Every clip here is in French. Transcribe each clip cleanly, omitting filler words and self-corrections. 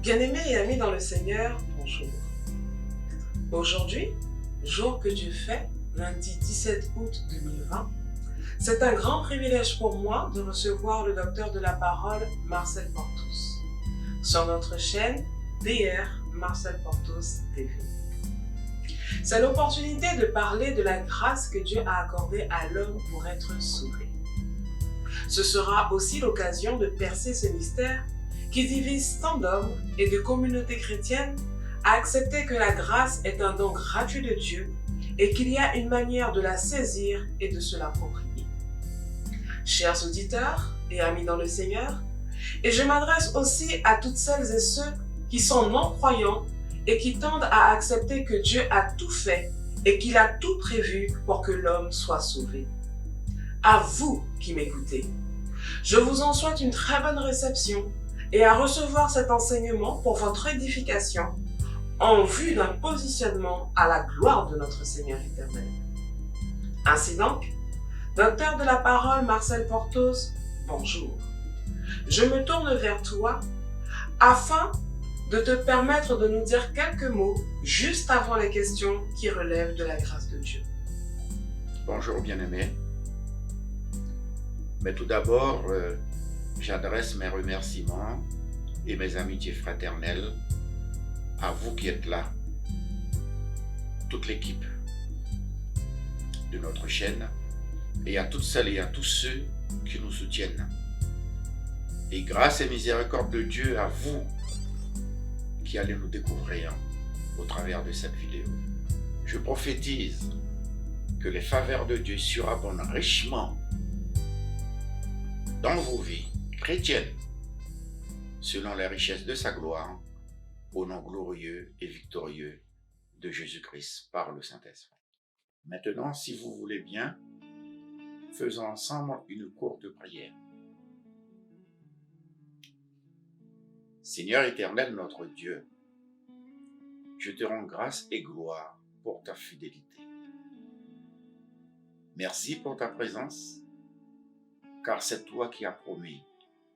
Bien-aimés et amis dans le Seigneur, bonjour. Aujourd'hui, jour que Dieu fait, lundi 17 août 2020, c'est un grand privilège pour moi de recevoir le docteur de la parole, Marcel Portos, sur notre chaîne DR Marcel Portos TV. C'est l'opportunité de parler de la grâce que Dieu a accordée à l'homme pour être sauvé. Ce sera aussi l'occasion de percer ce mystère qui divise tant d'hommes et de communautés chrétiennes à accepter que la grâce est un don gratuit de Dieu et qu'il y a une manière de la saisir et de se l'approprier. Chers auditeurs et amis dans le Seigneur, et je m'adresse aussi à toutes celles et ceux qui sont non-croyants et qui tendent à accepter que Dieu a tout fait et qu'il a tout prévu pour que l'homme soit sauvé. À vous qui m'écoutez, je vous en souhaite une très bonne réception et à recevoir cet enseignement pour votre édification en vue d'un positionnement à la gloire de notre Seigneur éternel. Ainsi donc, docteur de la parole Marcel Portos, bonjour. Je me tourne vers toi afin de te permettre de nous dire quelques mots juste avant les questions qui relèvent de la grâce de Dieu. Bonjour bien-aimés. Mais tout d'abord, j'adresse mes remerciements et mes amitiés fraternelles à vous qui êtes là, toute l'équipe de notre chaîne, et à toutes celles et à tous ceux qui nous soutiennent. Et grâce et miséricorde de Dieu à vous qui allez nous découvrir au travers de cette vidéo. Je prophétise que les faveurs de Dieu surabondent richement dans vos vies chrétiennes, selon les richesses de sa gloire, au nom glorieux et victorieux de Jésus-Christ par le Saint-Esprit. Maintenant, si vous voulez bien, faisons ensemble une courte prière. Seigneur éternel, notre Dieu, je te rends grâce et gloire pour ta fidélité. Merci pour ta présence, car c'est toi qui as promis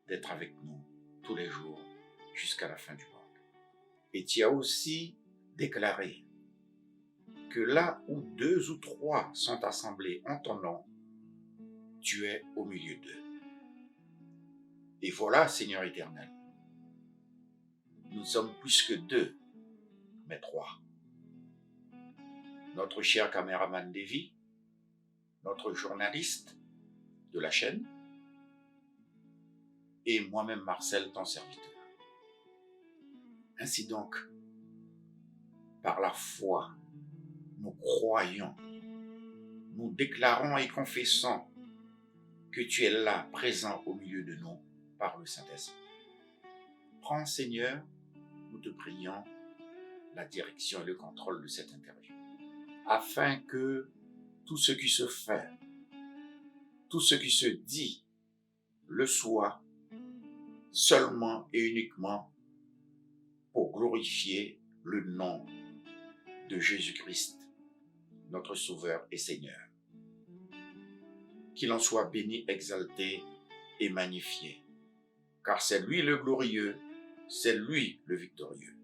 d'être avec nous tous les jours jusqu'à la fin du monde. Et tu as aussi déclaré que là où 2 ou 3 sont assemblés en ton nom, tu es au milieu d'eux. Et voilà, Seigneur éternel, nous sommes plus que 2, mais 3. Notre cher caméraman Davy, notre journaliste de la chaîne, et moi-même Marcel, ton serviteur. Ainsi donc, par la foi, nous croyons, nous déclarons et confessons que tu es là, présent au milieu de nous, par le Saint-Esprit. Prends, Seigneur, nous te prions, la direction et le contrôle de cette interview, afin que tout ce qui se fait, tout ce qui se dit, le soit seulement et uniquement pour glorifier le nom de Jésus-Christ, notre Sauveur et Seigneur. Qu'il en soit béni, exalté et magnifié, car c'est lui le glorieux, c'est lui le victorieux.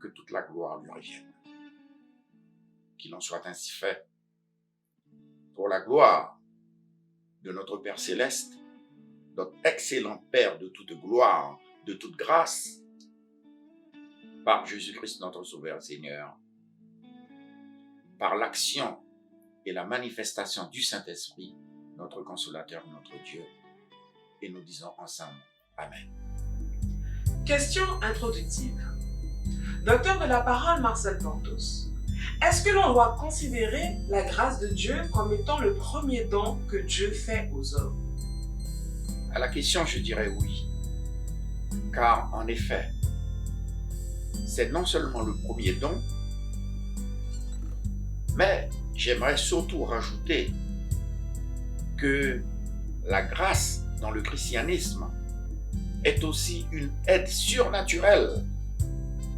Que toute la gloire lui revienne. Qu'il en soit ainsi fait pour la gloire de notre Père Céleste, notre excellent Père de toute gloire, de toute grâce, par Jésus-Christ notre Sauveur et Seigneur, par l'action et la manifestation du Saint-Esprit, notre Consolateur, notre Dieu, et nous disons ensemble Amen. Question introductive. Docteur de la parole Marcel Portos, est-ce que l'on doit considérer la grâce de Dieu comme étant le premier don que Dieu fait aux hommes? À la question, je dirais oui, car en effet, c'est non seulement le premier don, mais j'aimerais surtout rajouter que la grâce dans le christianisme est aussi une aide surnaturelle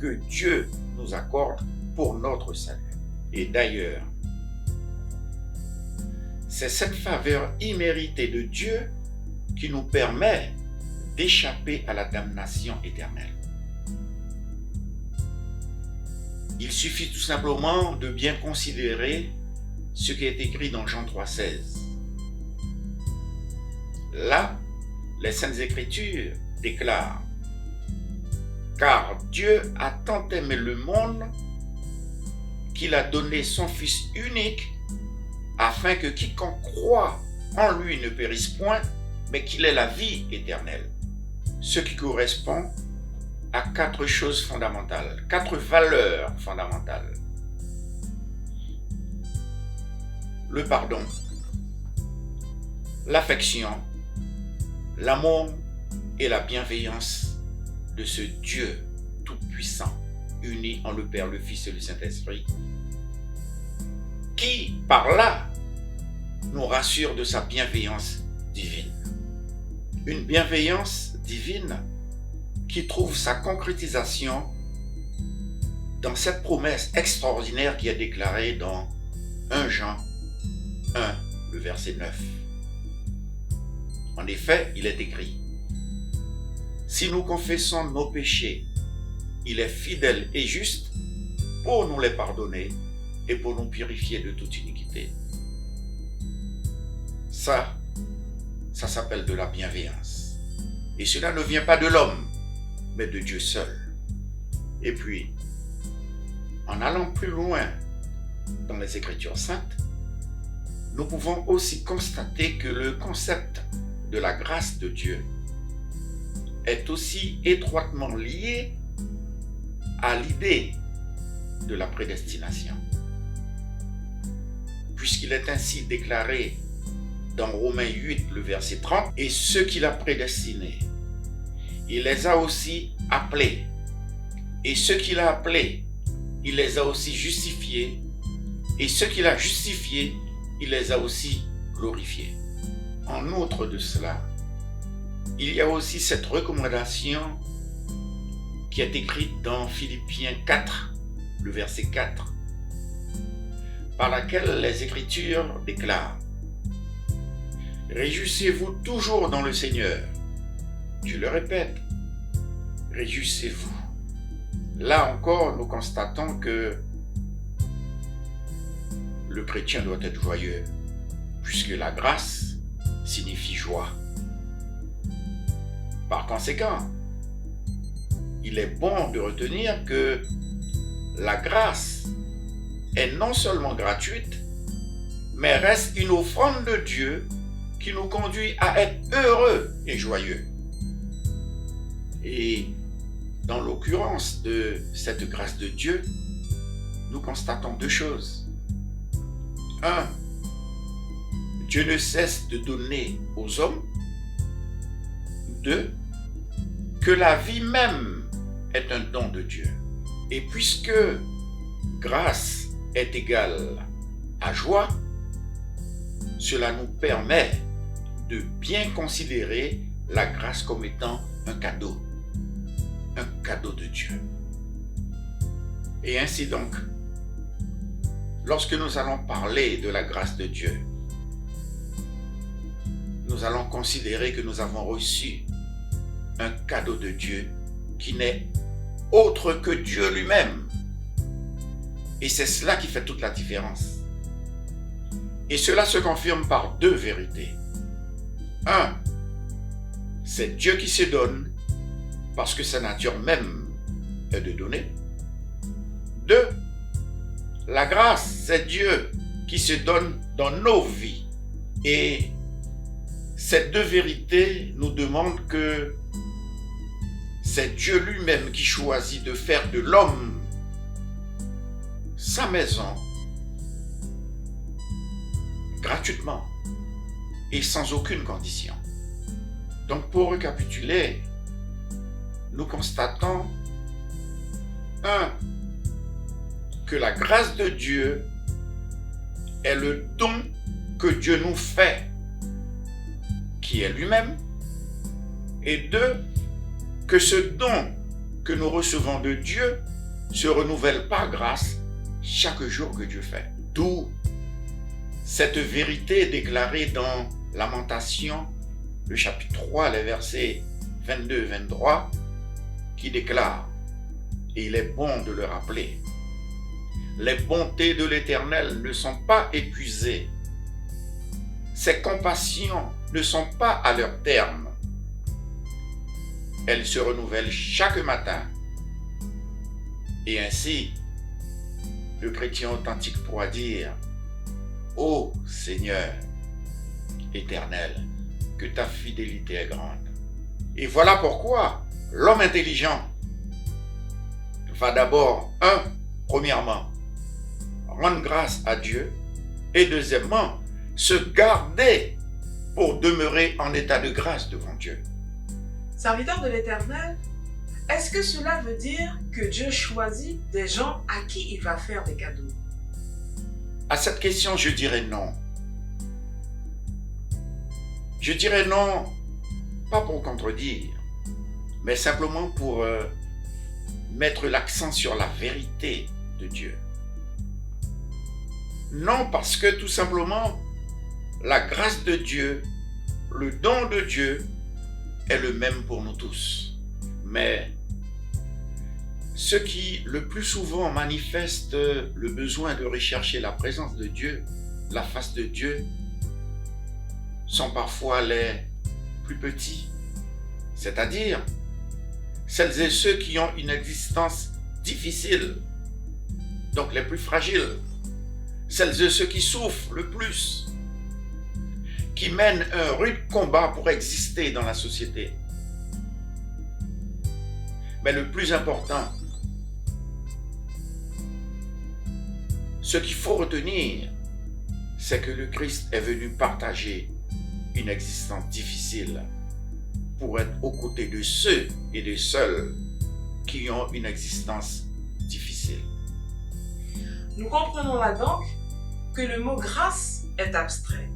que Dieu nous accorde pour notre salut. Et d'ailleurs, c'est cette faveur imméritée de Dieu qui nous permet d'échapper à la damnation éternelle. Il suffit tout simplement de bien considérer ce qui est écrit dans Jean 3,16. Là, les Saintes Écritures déclarent: car Dieu a tant aimé le monde qu'il a donné son Fils unique, afin que quiconque croit en lui ne périsse point, mais qu'il ait la vie éternelle. Ce qui correspond à 4 choses fondamentales, 4 valeurs fondamentales. Le pardon, l'affection, l'amour et la bienveillance de ce Dieu tout-puissant, uni en le Père, le Fils et le Saint-Esprit, qui, par là, nous rassure de sa bienveillance divine. Une bienveillance divine qui trouve sa concrétisation dans cette promesse extraordinaire qui est déclarée dans 1 Jean 1, le verset 9. En effet, il est écrit: si nous confessons nos péchés, il est fidèle et juste pour nous les pardonner et pour nous purifier de toute iniquité. Ça s'appelle de la bienveillance. Et cela ne vient pas de l'homme, mais de Dieu seul. Et puis, en allant plus loin dans les Écritures saintes, nous pouvons aussi constater que le concept de la grâce de Dieu est aussi étroitement lié à l'idée de la prédestination. Puisqu'il est ainsi déclaré dans Romains 8, le verset 30, « Et ceux qu'il a prédestinés, il les a aussi appelés. Et ceux qu'il a appelés, il les a aussi justifiés. Et ceux qu'il a justifiés, il les a aussi glorifiés. » En outre de cela, il y a aussi cette recommandation qui est écrite dans Philippiens 4, le verset 4, par laquelle les Écritures déclarent: réjouissez-vous toujours dans le Seigneur. Je le répète, réjouissez-vous. Là encore, nous constatons que le chrétien doit être joyeux, puisque la grâce signifie joie. Par conséquent, il est bon de retenir que la grâce est non seulement gratuite, mais reste une offrande de Dieu qui nous conduit à être heureux et joyeux. Et dans l'occurrence de cette grâce de Dieu, nous constatons 2 choses. 1. Dieu ne cesse de donner aux hommes. 2. Que la vie même est un don de Dieu. Et puisque grâce est égale à joie, cela nous permet de bien considérer la grâce comme étant un cadeau de Dieu. Et ainsi donc, lorsque nous allons parler de la grâce de Dieu, nous allons considérer que nous avons reçu un cadeau de Dieu qui n'est autre que Dieu lui-même. Et c'est cela qui fait toute la différence. Et cela se confirme par 2 vérités. 1. C'est Dieu qui se donne parce que sa nature même est de donner. 2. La grâce, c'est Dieu qui se donne dans nos vies. Et ces 2 vérités nous demandent que c'est Dieu lui-même qui choisit de faire de l'homme sa maison gratuitement et sans aucune condition. Donc pour récapituler, nous constatons 1. Que la grâce de Dieu est le don que Dieu nous fait, qui est lui-même, et 2. Que ce don que nous recevons de Dieu se renouvelle par grâce chaque jour que Dieu fait. D'où cette vérité déclarée dans Lamentation, le chapitre 3, les versets 22-23 qui déclare, et il est bon de le rappeler, les bontés de l'Éternel ne sont pas épuisées, ses compassions ne sont pas à leur terme. Elles se renouvellent chaque matin. Et ainsi, le chrétien authentique pourra dire, ô Seigneur éternel, que ta fidélité est grande. Et voilà pourquoi l'homme intelligent va d'abord, premièrement, rendre grâce à Dieu, et deuxièmement, se garder pour demeurer en état de grâce devant Dieu. Serviteur de l'Éternel, est-ce que cela veut dire que Dieu choisit des gens à qui il va faire des cadeaux? À cette question, je dirais non. Je dirais non, pas pour contredire, mais simplement pour mettre l'accent sur la vérité de Dieu. Non, parce que tout simplement, la grâce de Dieu, le don de Dieu est le même pour nous tous. Mais ceux qui le plus souvent manifestent le besoin de rechercher la présence de Dieu, la face de Dieu, sont parfois les plus petits, c'est-à-dire celles et ceux qui ont une existence difficile, donc les plus fragiles, celles et ceux qui souffrent le plus, qui mènent un rude combat pour exister dans la société. Mais le plus important, ce qu'il faut retenir, c'est que le Christ est venu partager une existence difficile pour être aux côtés de ceux et de celles qui ont une existence difficile. Nous comprenons là donc que le mot grâce est abstrait.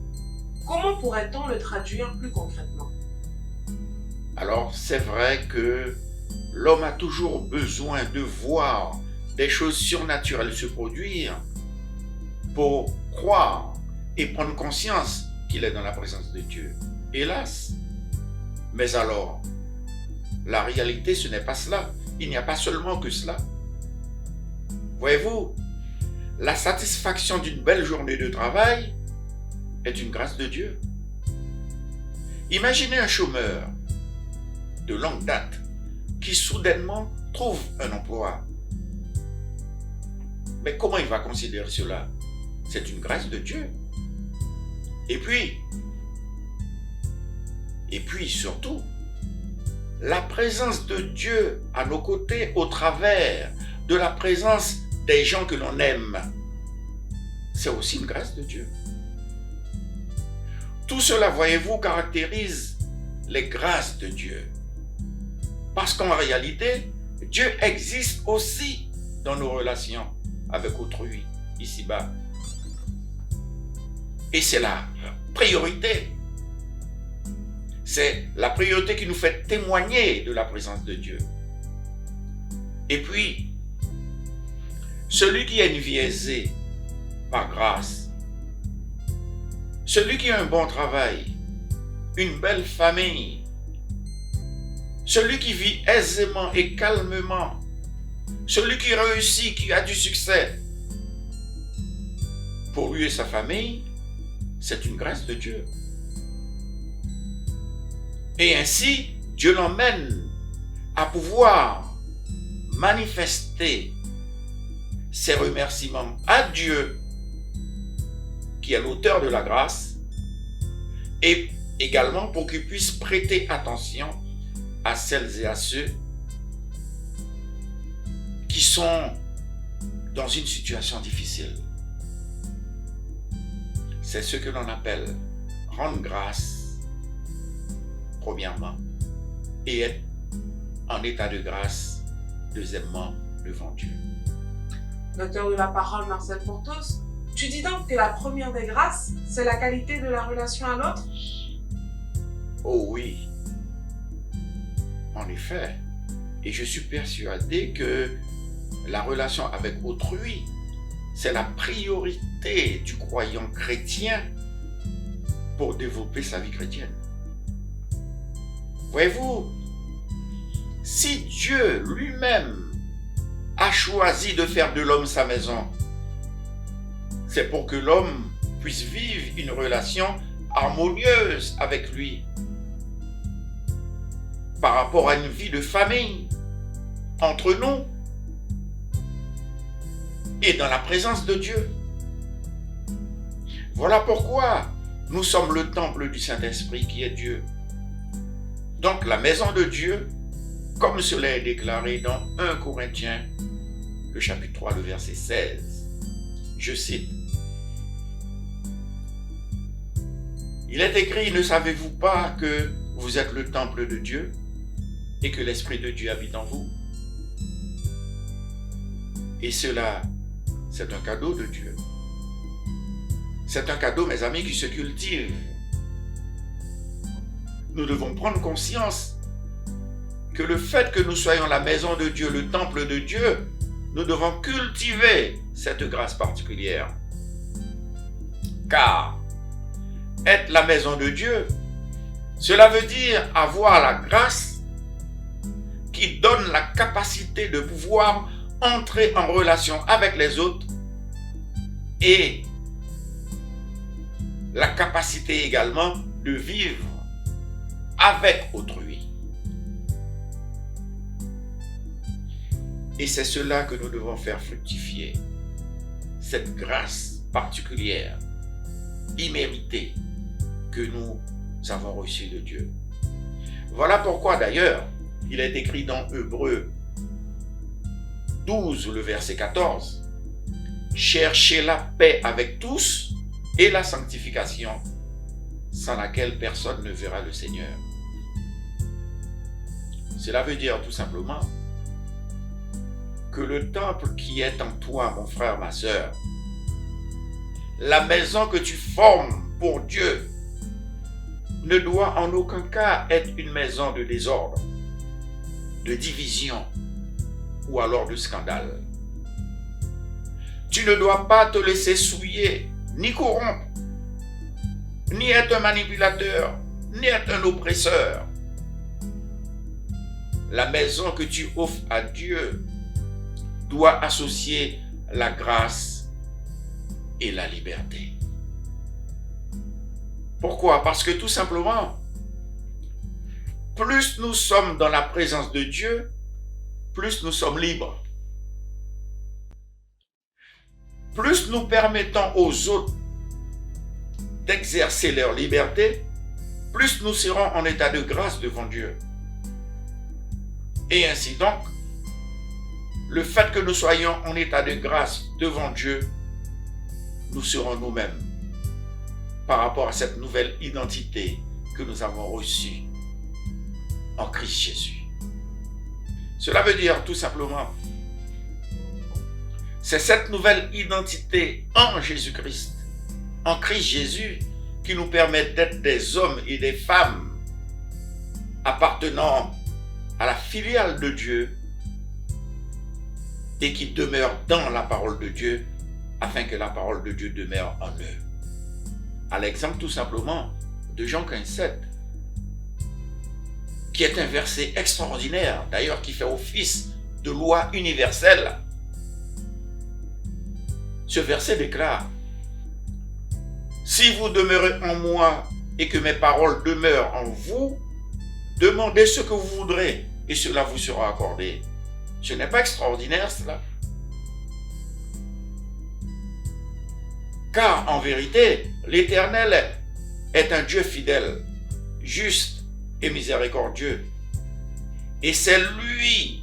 Comment pourrait-on le traduire plus concrètement? Alors, c'est vrai que l'homme a toujours besoin de voir des choses surnaturelles se produire pour croire et prendre conscience qu'il est dans la présence de Dieu. Hélas. Mais alors, la réalité, ce n'est pas cela. Il n'y a pas seulement que cela. Voyez-vous, la satisfaction d'une belle journée de travail est une grâce de Dieu. Imaginez un chômeur de longue date qui soudainement trouve un emploi. Mais comment il va considérer cela? C'est une grâce de Dieu. Et puis surtout, la présence de Dieu à nos côtés au travers de la présence des gens que l'on aime, c'est aussi une grâce de Dieu. Tout cela, voyez-vous, caractérise les grâces de Dieu. Parce qu'en réalité, Dieu existe aussi dans nos relations avec autrui, ici-bas. Et c'est la priorité. C'est la priorité qui nous fait témoigner de la présence de Dieu. Et puis, celui qui a une vie aisée, par grâce, celui qui a un bon travail, une belle famille, celui qui vit aisément et calmement, celui qui réussit, qui a du succès, pour lui et sa famille, c'est une grâce de Dieu. Et ainsi, Dieu l'emmène à pouvoir manifester ses remerciements à Dieu, qui est l'auteur de la grâce, et également pour qu'il puisse prêter attention à celles et à ceux qui sont dans une situation difficile. C'est ce que l'on appelle rendre grâce, premièrement, et être en état de grâce, deuxièmement, devant Dieu. Docteur de la parole Marcel Portos, tu dis donc que la première des grâces, c'est la qualité de la relation à l'autre? Oh oui, en effet. Et je suis persuadé que la relation avec autrui, c'est la priorité du croyant chrétien pour développer sa vie chrétienne. Voyez-vous, Si Dieu lui-même a choisi de faire de l'homme sa maison, c'est pour que l'homme puisse vivre une relation harmonieuse avec lui par rapport à une vie de famille entre nous et dans la présence de Dieu. Voilà pourquoi nous sommes le temple du Saint-Esprit qui est Dieu. Donc la maison de Dieu, comme cela est déclaré dans 1 Corinthiens, le chapitre 3, le verset 16. Je cite. Il est écrit, ne savez-vous pas que vous êtes le temple de Dieu et que l'Esprit de Dieu habite en vous? Et cela, c'est un cadeau de Dieu. C'est un cadeau, mes amis, qui se cultive. Nous devons prendre conscience que le fait que nous soyons la maison de Dieu, le temple de Dieu, nous devons cultiver cette grâce particulière. Car être la maison de Dieu, cela veut dire avoir la grâce qui donne la capacité de pouvoir entrer en relation avec les autres et la capacité également de vivre avec autrui. Et c'est cela que nous devons faire fructifier, cette grâce particulière, imméritée, que nous avons reçue de Dieu. Voilà pourquoi d'ailleurs, il est écrit dans Hébreux 12, le verset 14, « Cherchez la paix avec tous et la sanctification, sans laquelle personne ne verra le Seigneur. » Cela veut dire tout simplement que le temple qui est en toi, mon frère, ma sœur, la maison que tu formes pour Dieu, ne doit en aucun cas être une maison de désordre, de division ou alors de scandale. Tu ne dois pas te laisser souiller, ni corrompre, ni être un manipulateur, ni être un oppresseur. La maison que tu offres à Dieu doit associer la grâce et la liberté. Pourquoi? Parce que tout simplement, plus nous sommes dans la présence de Dieu, plus nous sommes libres. Plus nous permettons aux autres d'exercer leur liberté, plus nous serons en état de grâce devant Dieu. Et ainsi donc, le fait que nous soyons en état de grâce devant Dieu, nous serons nous-mêmes par rapport à cette nouvelle identité que nous avons reçue en Christ Jésus. Cela veut dire tout simplement, c'est cette nouvelle identité en Jésus-Christ, en Christ Jésus, qui nous permet d'être des hommes et des femmes appartenant à la filiale de Dieu et qui demeurent dans la parole de Dieu afin que la parole de Dieu demeure en eux. À l'exemple tout simplement de Jean 15,7, qui est un verset extraordinaire, d'ailleurs qui fait office de loi universelle. Ce verset déclare, « Si vous demeurez en moi et que mes paroles demeurent en vous, demandez ce que vous voudrez et cela vous sera accordé. » Ce n'est pas extraordinaire cela? Car en vérité, l'Éternel est un Dieu fidèle, juste et miséricordieux. Et c'est lui,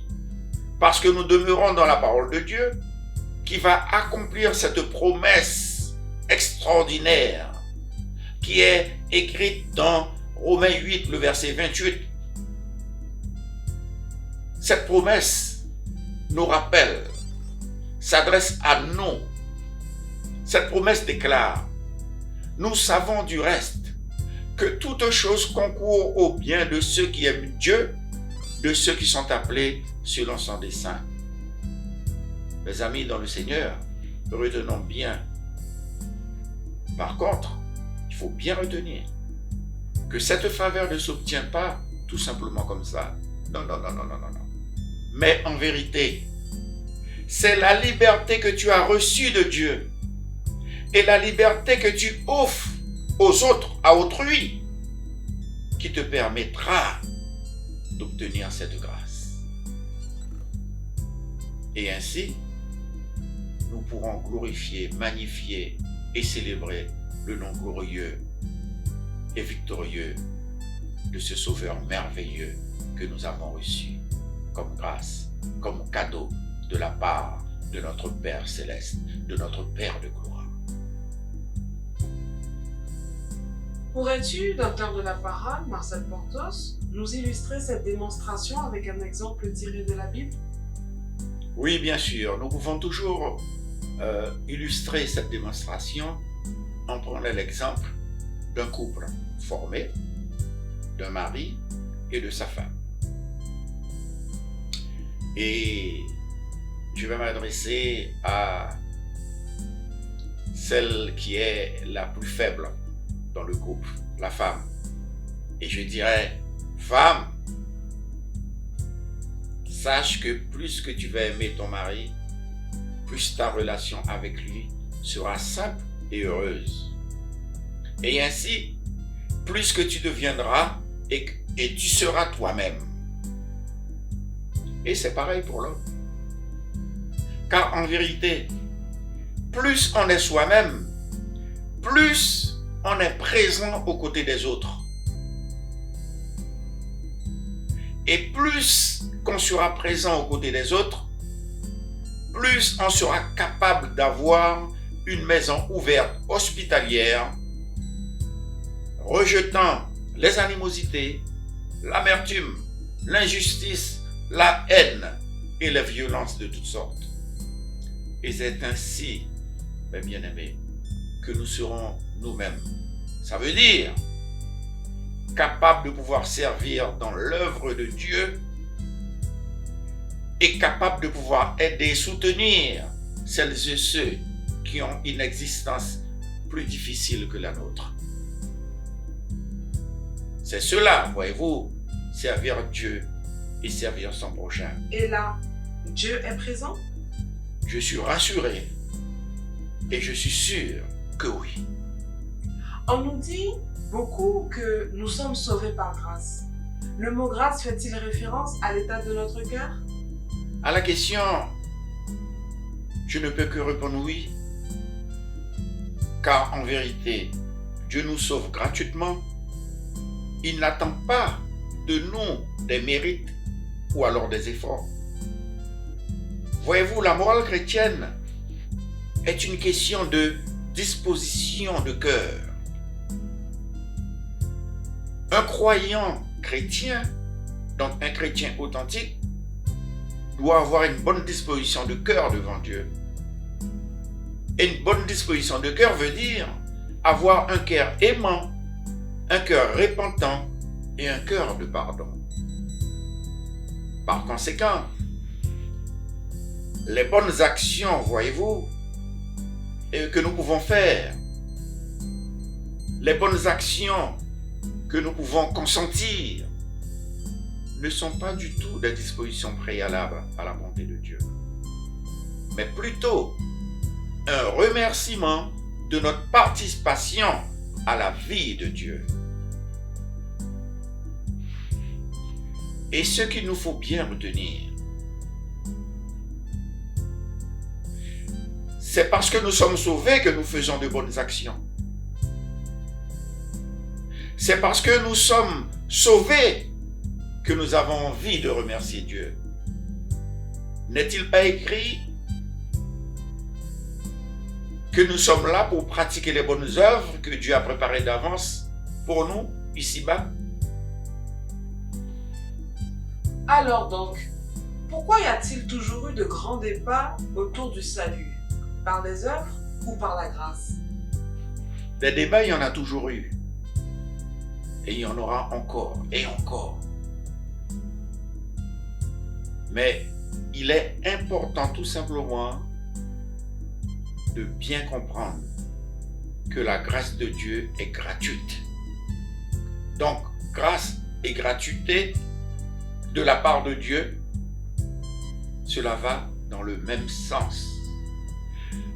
parce que nous demeurons dans la parole de Dieu, qui va accomplir cette promesse extraordinaire qui est écrite dans Romains 8, le verset 28. Cette promesse nous rappelle, s'adresse à nous. Cette promesse déclare, « Nous savons du reste que toute chose concourt au bien de ceux qui aiment Dieu, de ceux qui sont appelés selon son dessein. » Mes amis dans le Seigneur, retenons bien. Par contre, il faut bien retenir que cette faveur ne s'obtient pas tout simplement comme ça. Non, non, non, non, non, non, non. Mais en vérité, c'est la liberté que tu as reçue de Dieu et la liberté que tu offres aux autres, à autrui, qui te permettra d'obtenir cette grâce. Et ainsi, nous pourrons glorifier, magnifier et célébrer le nom glorieux et victorieux de ce Sauveur merveilleux que nous avons reçu comme grâce, comme cadeau de la part de notre Père céleste, de notre Père de gloire. Pourrais-tu, docteur de la parole, Marcel Portos, nous illustrer cette démonstration avec un exemple tiré de la Bible? Oui, bien sûr, nous pouvons toujours illustrer cette démonstration en prenant l'exemple d'un couple formé, d'un mari et de sa femme. Et je vais m'adresser à celle qui est la plus faible dans le couple, la femme. Et je dirais, femme, sache que plus que tu vas aimer ton mari, plus ta relation avec lui sera simple et heureuse. Et ainsi, plus que tu deviendras et tu seras toi-même. Et c'est pareil pour l'homme. Car en vérité, plus on est soi-même, plus on est présent aux côtés des autres. Et plus qu'on sera présent aux côtés des autres, plus on sera capable d'avoir une maison ouverte, hospitalière, rejetant les animosités, l'amertume, l'injustice, la haine et les violences de toutes sortes. Et c'est ainsi, mes bien-aimés, que nous serons nous-mêmes. Ça veut dire capables de pouvoir servir dans l'œuvre de Dieu et capables de pouvoir aider, soutenir celles et ceux qui ont une existence plus difficile que la nôtre. C'est cela, voyez-vous, servir Dieu et servir son prochain. Et là, Dieu est présent? Je suis rassuré et je suis sûr que oui. On nous dit beaucoup que nous sommes sauvés par grâce. Le mot grâce fait-il référence à l'état de notre cœur? À la question, je ne peux que répondre oui, car en vérité, Dieu nous sauve gratuitement. Il n'attend pas de nous des mérites ou alors des efforts. Voyez-vous, la morale chrétienne est une question de disposition de cœur. Un croyant chrétien, donc un chrétien authentique, doit avoir une bonne disposition de cœur devant Dieu. Et une bonne disposition de cœur veut dire avoir un cœur aimant, un cœur repentant et un cœur de pardon. Par conséquent, les bonnes actions, voyez-vous, que nous pouvons faire, les bonnes actions que nous pouvons consentir, ne sont pas du tout des dispositions préalables à la bonté de Dieu, mais plutôt un remerciement de notre participation à la vie de Dieu. Et ce qu'il nous faut bien retenir, c'est parce que nous sommes sauvés que nous faisons de bonnes actions. C'est parce que nous sommes sauvés que nous avons envie de remercier Dieu. N'est-il pas écrit que nous sommes là pour pratiquer les bonnes œuvres que Dieu a préparées d'avance pour nous, ici-bas? Alors donc, pourquoi y a-t-il toujours eu de grands débats autour du salut? Par les œuvres ou par la grâce? Des débats, il y en a toujours eu. Et il y en aura encore et encore. Mais il est important tout simplement de bien comprendre que la grâce de Dieu est gratuite. Donc, grâce et gratuité de la part de Dieu, cela va dans le même sens.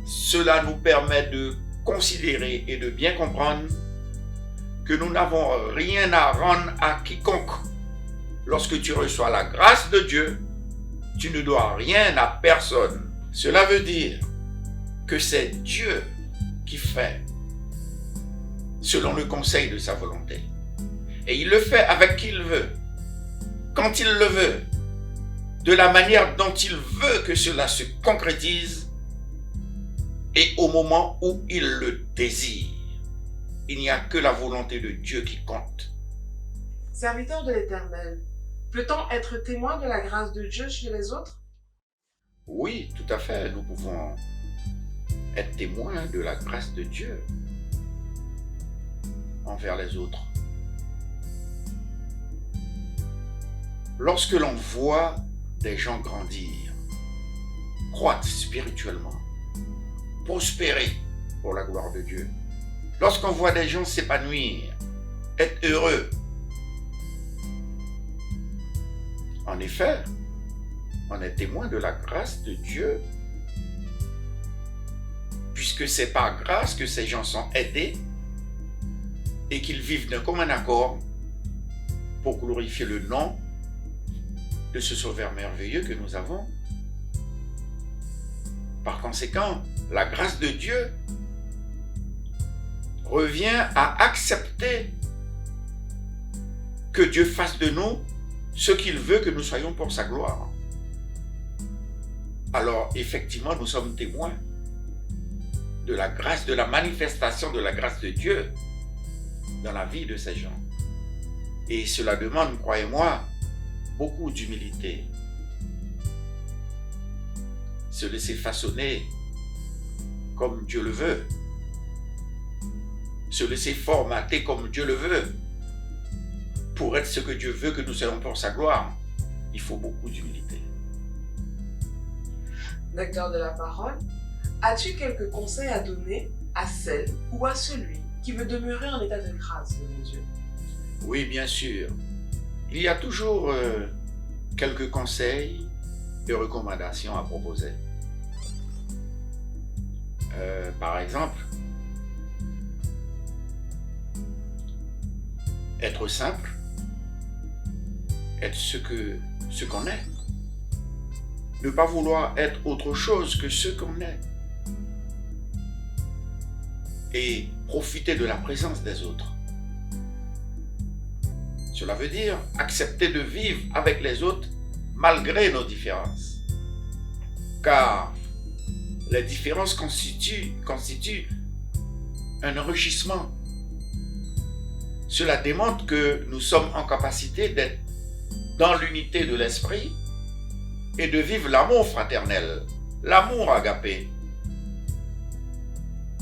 Cela nous permet de considérer et de bien comprendre que nous n'avons rien à rendre à quiconque. Lorsque tu reçois la grâce de Dieu, tu ne dois rien à personne. Cela veut dire que c'est Dieu qui fait selon le conseil de sa volonté. Et il le fait avec qui il veut, quand il le veut, de la manière dont il veut que cela se concrétise et au moment où il le désire. Il n'y a que la volonté de Dieu qui compte. Serviteur de l'Éternel, peut-on être témoin de la grâce de Dieu chez les autres? Oui, tout à fait, nous pouvons être témoins de la grâce de Dieu envers les autres. Lorsque l'on voit des gens grandir, croître spirituellement, prospérer pour la gloire de Dieu, lorsqu'on voit des gens s'épanouir, être heureux, en effet, on est témoin de la grâce de Dieu, puisque c'est par grâce que ces gens sont aidés et qu'ils vivent d'un commun accord pour glorifier le nom de ce Sauveur merveilleux que nous avons. Par conséquent, la grâce de Dieu revient à accepter que Dieu fasse de nous ce qu'il veut que nous soyons pour sa gloire. Alors, effectivement, nous sommes témoins de la grâce, de la manifestation de la grâce de Dieu dans la vie de ces gens. Et cela demande, croyez-moi, beaucoup d'humilité. Se laisser façonner comme Dieu le veut. Se laisser formater comme Dieu le veut. Pour être ce que Dieu veut que nous soyons pour sa gloire, il faut beaucoup d'humilité. Lecteur de la parole, as-tu quelques conseils à donner à celle ou à celui qui veut demeurer en état de grâce devant Dieu? Oui, bien sûr. Il y a toujours quelques conseils et recommandations à proposer. Par exemple, être simple, être ce qu'on est. Ne pas vouloir être autre chose que ce qu'on est. Et profiter de la présence des autres. Cela veut dire accepter de vivre avec les autres malgré nos différences. Car les différences constituent un enrichissement. Cela démontre que nous sommes en capacité d'être dans l'unité de l'esprit et de vivre l'amour fraternel, l'amour agapé.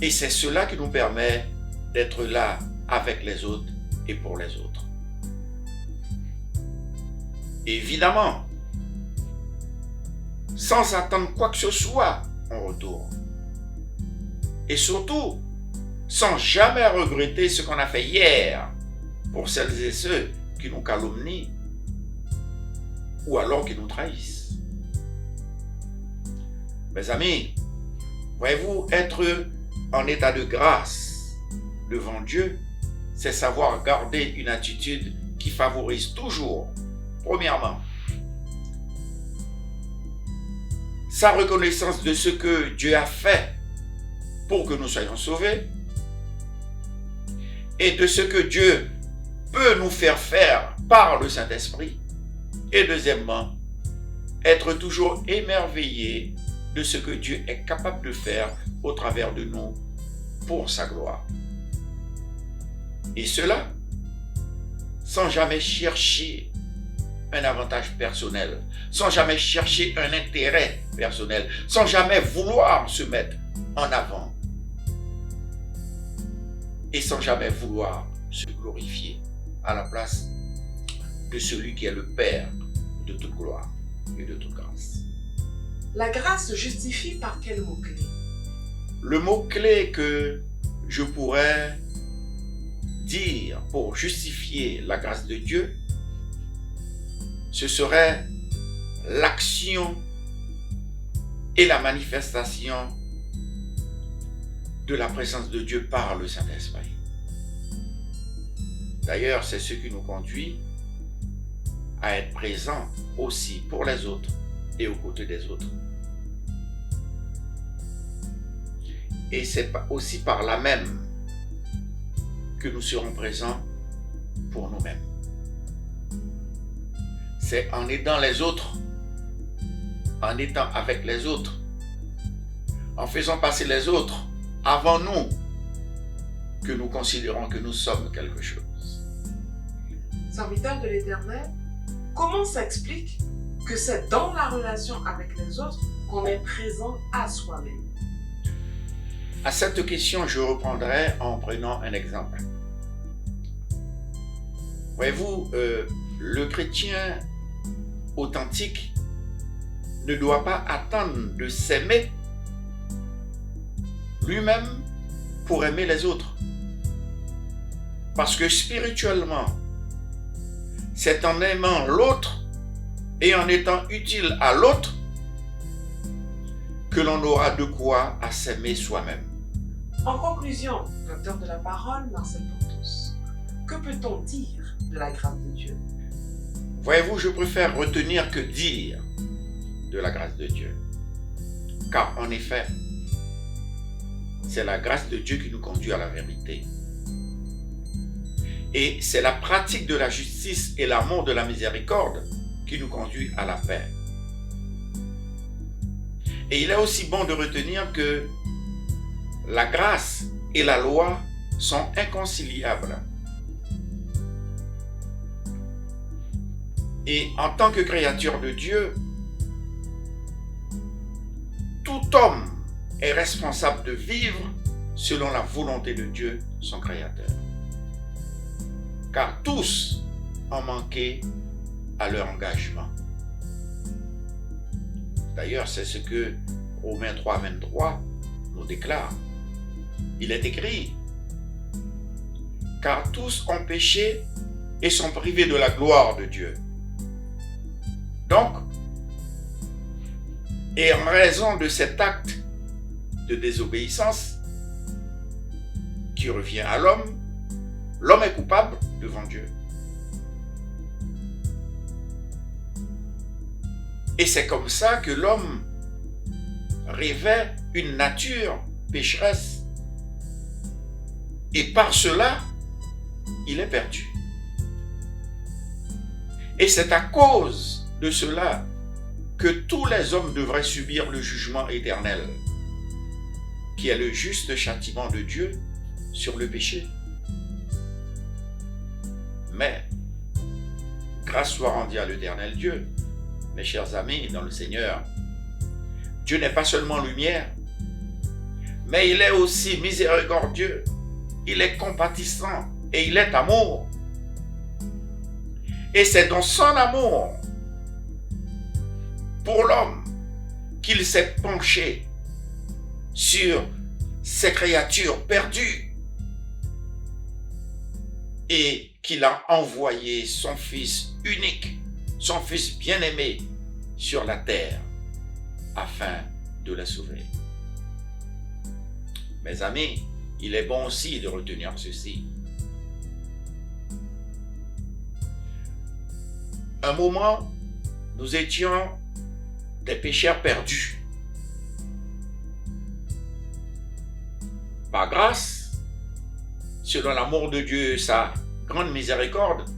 Et c'est cela qui nous permet d'être là avec les autres et pour les autres. Évidemment, sans attendre quoi que ce soit en retour. Et surtout, sans jamais regretter ce qu'on a fait hier pour celles et ceux qui nous calomnient ou alors qui nous trahissent. Mes amis, voyez-vous, être en état de grâce devant Dieu, c'est savoir garder une attitude qui favorise toujours, premièrement, sa reconnaissance de ce que Dieu a fait pour que nous soyons sauvés et de ce que Dieu peut nous faire faire par le Saint-Esprit. Et deuxièmement, être toujours émerveillé de ce que Dieu est capable de faire au travers de nous pour sa gloire. Et cela, sans jamais chercher un avantage personnel, sans jamais chercher un intérêt personnel, sans jamais vouloir se mettre en avant et sans jamais vouloir se glorifier à la place de celui qui est le Père de toute gloire et de toute grâce. La grâce se justifie par quel mot-clé? Le mot-clé que je pourrais dire pour justifier la grâce de Dieu, ce serait l'action et la manifestation de la présence de Dieu par le Saint-Esprit. D'ailleurs, c'est ce qui nous conduit à être présents aussi pour les autres et aux côtés des autres. Et c'est aussi par là même que nous serons présents pour nous-mêmes. C'est en aidant les autres, en étant avec les autres, en faisant passer les autres avant nous, que nous considérons que nous sommes quelque chose. Serviteur de l'Éternel, comment s'explique que c'est dans la relation avec les autres qu'on est présent à soi-même? À cette question, je reprendrai en prenant un exemple. Voyez-vous, le chrétien authentique ne doit pas attendre de s'aimer lui-même pour aimer les autres. Parce que spirituellement, c'est en aimant l'autre et en étant utile à l'autre que l'on aura de quoi à s'aimer soi-même. En conclusion, docteur de la parole, Marcel Portos, que peut-on dire de la grâce de Dieu? Voyez-vous, je préfère retenir que dire de la grâce de Dieu. Car en effet, c'est la grâce de Dieu qui nous conduit à la vérité. Et c'est la pratique de la justice et l'amour de la miséricorde qui nous conduit à la paix. Et il est aussi bon de retenir que la grâce et la loi sont inconciliables. Et en tant que créature de Dieu, tout homme est responsable de vivre selon la volonté de Dieu, son Créateur. Car tous ont manqué à leur engagement. D'ailleurs, c'est ce que Romains 3, 23 nous déclare. Il est écrit, « Car tous ont péché et sont privés de la gloire de Dieu. » Donc, et en raison de cet acte de désobéissance qui revient à l'homme, l'homme est coupable devant Dieu. Et c'est comme ça que l'homme revêt une nature pécheresse. Et par cela, il est perdu. Et c'est à cause de cela que tous les hommes devraient subir le jugement éternel, qui est le juste châtiment de Dieu sur le péché. Mais, grâce soit rendue à l'Éternel Dieu, mes chers amis dans le Seigneur, Dieu n'est pas seulement lumière, mais il est aussi miséricordieux, il est compatissant et il est amour. Et c'est dans son amour pour l'homme qu'il s'est penché sur ces créatures perdues et qu'il a envoyé son Fils unique, son Fils bien-aimé sur la terre afin de la sauver. Mes amis, il est bon aussi de retenir ceci. Un moment, nous étions des pécheurs perdus. Par grâce, selon l'amour de Dieu et sa grande miséricorde,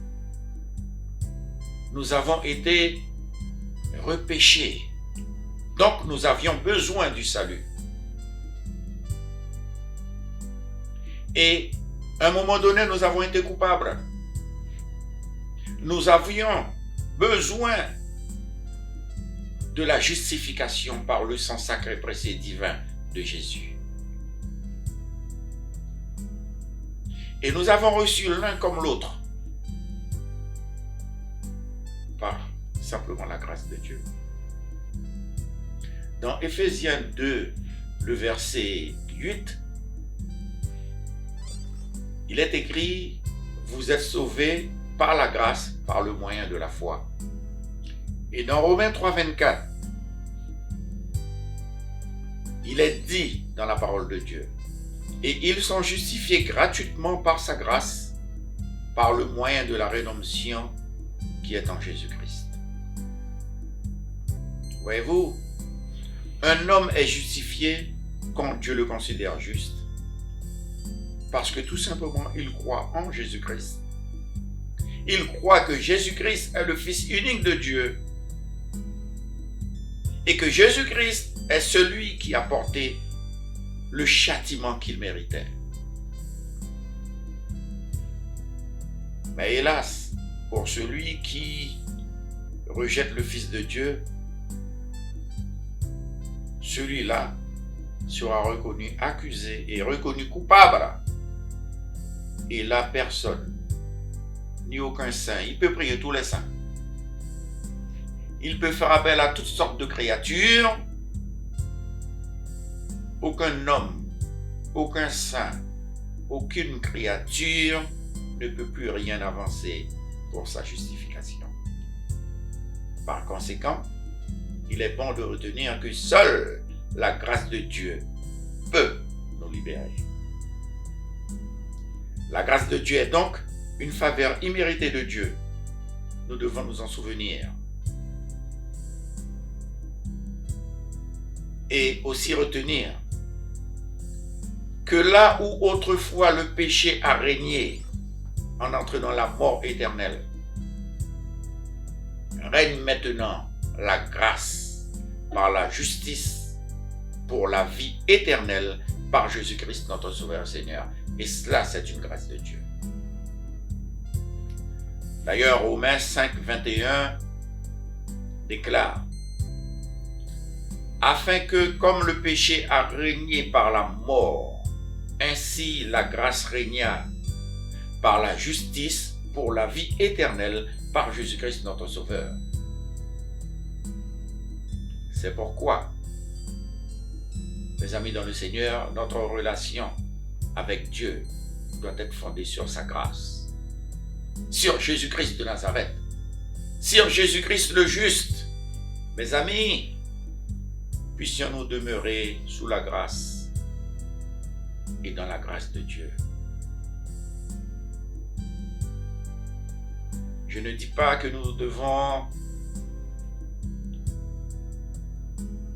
nous avons été repêchés. Donc nous avions besoin du salut. Et à un moment donné, nous avons été coupables. Nous avions besoin de la justification par le sang sacré précieux divin de Jésus. Et nous avons reçu l'un comme l'autre par simplement la grâce de Dieu. Dans Éphésiens 2, le verset 8, il est écrit « Vous êtes sauvés par la grâce, par le moyen de la foi. Et dans Romains 3, 24, il est dit dans la parole de Dieu, et ils sont justifiés gratuitement par sa grâce, par le moyen de la rédemption qui est en Jésus-Christ. Voyez-vous, un homme est justifié quand Dieu le considère juste, parce que tout simplement, il croit en Jésus-Christ. Il croit que Jésus-Christ est le Fils unique de Dieu et que Jésus-Christ est celui qui a porté le châtiment qu'il méritait. Mais hélas, pour celui qui rejette le Fils de Dieu, celui-là sera reconnu accusé et reconnu coupable. Et la personne, ni aucun saint, il peut prier tous les saints. Il peut faire appel à toutes sortes de créatures. Aucun homme, aucun saint, aucune créature ne peut plus rien avancer pour sa justification. Par conséquent, il est bon de retenir que seule la grâce de Dieu peut nous libérer. La grâce de Dieu est donc une faveur imméritée de Dieu. Nous devons nous en souvenir. Et aussi retenir que là où autrefois le péché a régné en entraînant la mort éternelle, règne maintenant la grâce par la justice pour la vie éternelle par Jésus-Christ notre Sauveur Seigneur. Et cela, c'est une grâce de Dieu. D'ailleurs, Romains 5, 21 déclare: afin que, comme le péché a régné par la mort, ainsi la grâce régna par la justice pour la vie éternelle par Jésus-Christ notre Sauveur. C'est pourquoi, mes amis dans le Seigneur, notre relation avec Dieu doit être fondée sur sa grâce, sur Jésus-Christ de Nazareth, sur Jésus-Christ le juste. Mes amis, puissions-nous demeurer sous la grâce et dans la grâce de Dieu. Je ne dis pas que nous devons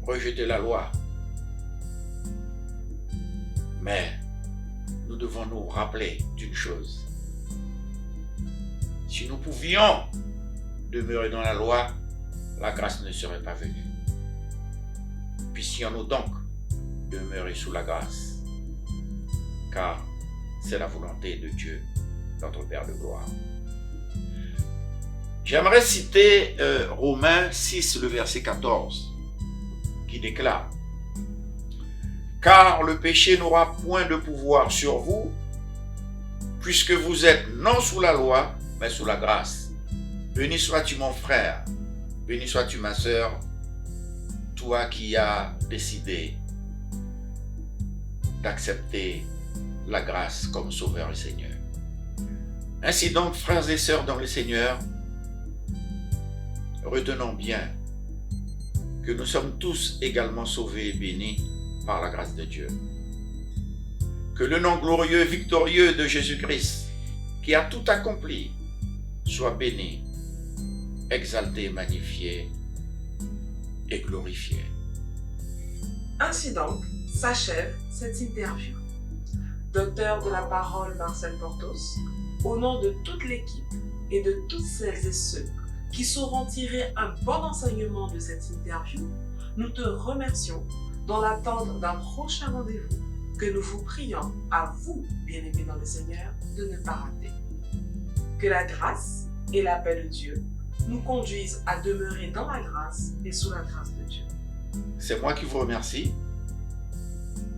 rejeter la loi, mais nous devons nous rappeler d'une chose. Si nous pouvions demeurer dans la loi, la grâce ne serait pas venue. Puissions-nous donc demeurer sous la grâce, car c'est la volonté de Dieu, notre Père de gloire. J'aimerais citer Romains 6, le verset 14, qui déclare: car le péché n'aura point de pouvoir sur vous, puisque vous êtes non sous la loi, mais sous la grâce. Béni sois-tu mon frère, béni sois-tu ma sœur, toi qui as décidé d'accepter la grâce comme Sauveur et Seigneur. Ainsi donc, frères et sœurs dans le Seigneur, retenons bien que nous sommes tous également sauvés et bénis par la grâce de Dieu. Que le nom glorieux, victorieux de Jésus-Christ, qui a tout accompli, soit béni, exalté, magnifié et glorifié. Ainsi donc s'achève cette interview. Docteur de la parole Marcel Portos, au nom de toute l'équipe et de toutes celles et ceux qui sauront tirer un bon enseignement de cette interview, nous te remercions dans l'attente d'un prochain rendez-vous que nous vous prions à vous, bien-aimés dans le Seigneur, de ne pas rater. Que la grâce et la paix de Dieu nous conduisent à demeurer dans la grâce et sous la grâce de Dieu. C'est moi qui vous remercie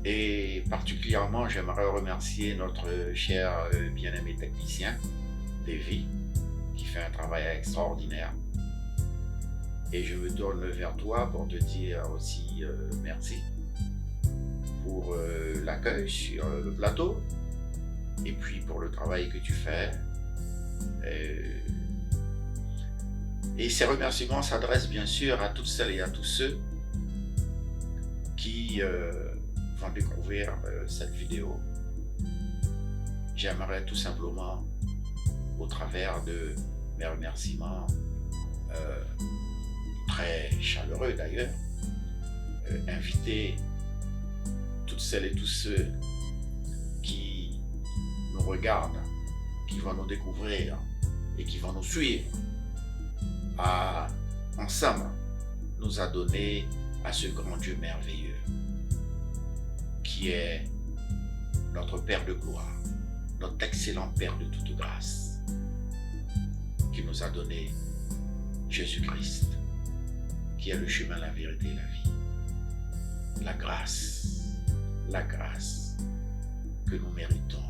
et particulièrement j'aimerais remercier notre cher bien-aimé technicien, Davy, qui fait un travail extraordinaire. Et je me tourne vers toi pour te dire aussi merci pour l'accueil sur le plateau et puis pour le travail que tu fais. Et ces remerciements s'adressent bien sûr à toutes celles et à tous ceux qui vont découvrir cette vidéo. J'aimerais tout simplement, au travers de mes remerciements très chaleureux d'ailleurs, inviter toutes celles et tous ceux qui nous regardent, qui vont nous découvrir et qui vont nous suivre à ensemble nous adonner à ce grand Dieu merveilleux qui est notre Père de gloire, notre excellent Père de toute grâce, qui nous a donné Jésus-Christ, qui est le chemin, la vérité et la vie. La grâce que nous méritons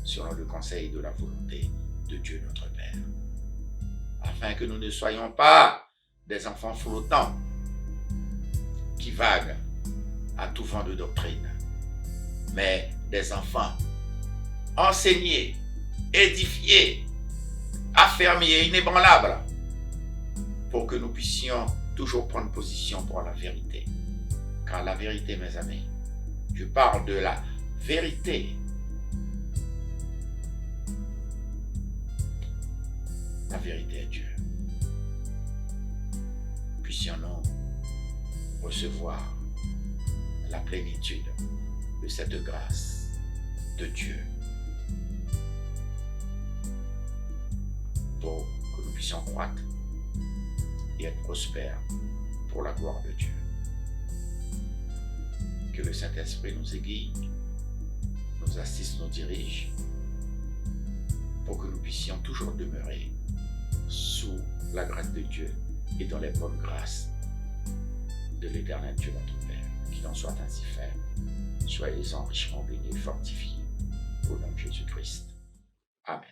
selon le conseil de la volonté de Dieu notre Père, afin que nous ne soyons pas des enfants flottants qui vaguent à tout vent de doctrine, mais des enfants enseignés, édifiés, affermis et inébranlables, pour que nous puissions toujours prendre position pour la vérité. Car la vérité, mes amis, je parle de la vérité. La vérité est Dieu. Puissions-nous recevoir la plénitude de cette grâce de Dieu pour que nous puissions croître et être prospères pour la gloire de Dieu. Que le Saint-Esprit nous aiguille, nous assiste, nous dirige, pour que nous puissions toujours demeurer sous la grâce de Dieu et dans les bonnes grâces de l'éternel Dieu notre Père. Qu'il en soit ainsi fait. Soyez-en richement bénis et fortifiés au nom de Jésus-Christ. Amen.